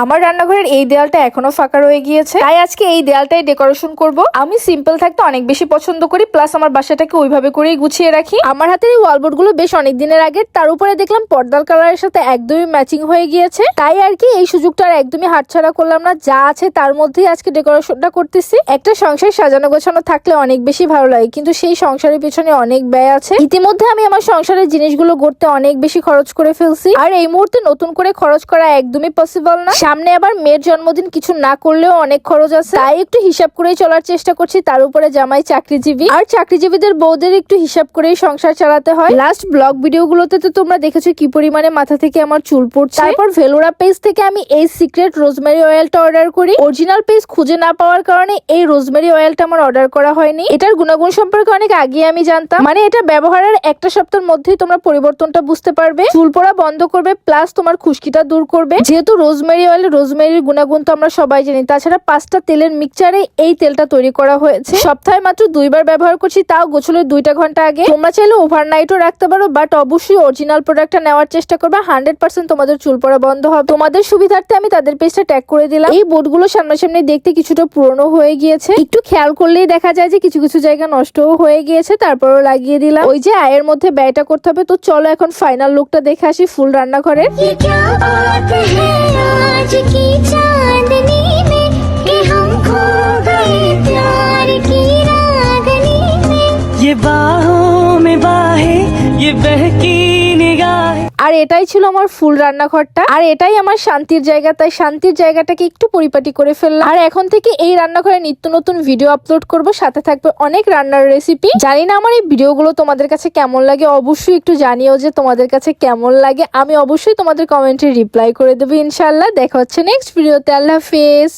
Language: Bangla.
আমার রান্নাঘরের এই দেয়ালটা এখনো ফাঁকা রয়ে গিয়েছে, তাই আজকে এই দেয়ালটাই ডেকোরেশন করব। আমি সিম্পল থাকতে অনেক বেশি পছন্দ করি, প্লাস আমার বাসাটাকে ওইভাবে করেই গুছিয়ে রাখি। আমার হাতের এই ওয়ালবোর্ড গুলো বেশ অনেক দিনের আগের, তার উপরে দেখলাম পর্দার কালারের সাথে একদমই ম্যাচিং হয়ে গিয়েছে, তাই আর কি এই সুযোগটা আর একদমই হাতছাড়া করলাম না। যা আছে তার মধ্যেই আজকে ডেকোরেশনটা করতেছি। একটা সংসার সাজানো গোছানো থাকলে অনেক বেশি ভালো লাগে, কিন্তু সেই সংসারের পিছনে অনেক ব্যয় আছে। ইতিমধ্যে আমি আমার সংসারের জিনিসগুলো গড়তে অনেক বেশি খরচ করে ফেলছি, আর এই মুহূর্তে নতুন করে খরচ করা একদমই পসিবল না। সামনে আবার মেয়ের জন্মদিন, কিছু না করলেও অনেক খরচ আছে, তাই একটু হিসাব করেই চলার চেষ্টা করছি। তার উপরে জামাই চাকরিজীবী, আর চাকরিজীবীদের বউদের একটু হিসাব করেই সংসার চালাতে হয়। লাস্ট ব্লগ ভিডিওগুলোতে তো তোমরা দেখেছো কি পরিমাণে মাথা থেকে আমার চুল পড়ছে। তারপর ভেলোরা পেজ থেকে আমি এই সিক্রেট রোজমেরি অয়েলটা অর্ডার করি। অরিজিনাল পেজ খুঁজে না পাওয়ার কারণে এই রোজমেরি অয়েলটা আমার অর্ডার করা হয়নি। এটার গুণাগুণ সম্পর্কে অনেক আগে আমি জানতাম, মানে এটা ব্যবহারের একটা সপ্তাহের মধ্যেই তোমরা পরিবর্তনটা বুঝতে পারবে। চুল পড়া বন্ধ করবে, প্লাস তোমার খুশকিটা দূর করবে। যেহেতু রোজমেরি অয়েল, রোজমেরির গুণাগুণ তো আমরা সবাই জানি। তাছাড়া 5টা তেলের মিক্সচারে এই তেলটা তৈরি করা হয়েছে। সপ্তাহে মাত্র 2বার ব্যবহার করছি, তাও গোছলের 2টা ঘন্টা আগে। তোমরা চাইলে ওভারনাইটও রাখতে পারো, বাট অবশ্যই অরিজিনাল প্রোডাক্টটা নেওয়ার চেষ্টা করবে। 100% তোমাদের চুল পড়া বন্ধ হবে। তোমাদের সুবিধার্থে আমি তাদের পেজটা ট্যাগ করে দিলাম। এই বোর্ডগুলো সামনাসামনি দেখতে কিছুটা পুরনো হয়ে গিয়েছে, একটু খেয়াল করলেই দেখা যায় যে কিছু কিছু জায়গা নষ্টও হয়ে গিয়েছে, তারপরও লাগিয়ে দিলাম। ওই যে আয়ের মধ্যে ব্যয়টা করতে হবে। তো চলো এখন ফাইনাল লুকটা দেখে আসি ফুল রান্নাঘরের। আর এটাই ছিল আমার ফুল রান্নাঘরটা, আর এটাই আমার শান্তির জায়গা। তাই শান্তির জায়গাটাকে একটু পরিপাটি করে ফেললাম। আর এখন থেকে এই রান্নাঘরে নিত্য নতুন ভিডিও আপলোড করব, সাথে থাকবে অনেক রান্নার রেসিপি। জানি না আমার এই ভিডিওগুলো তোমাদের কাছে কেমন লাগে, অবশ্যই একটু জানিও যে তোমাদের কাছে কেমন লাগে। আমি অবশ্যই তোমাদের কমেন্টে রিপ্লাই করে দেবো ইনশাল্লাহ। দেখা হচ্ছে নেক্সট ভিডিওতে। আল্লাহ হাফেজ।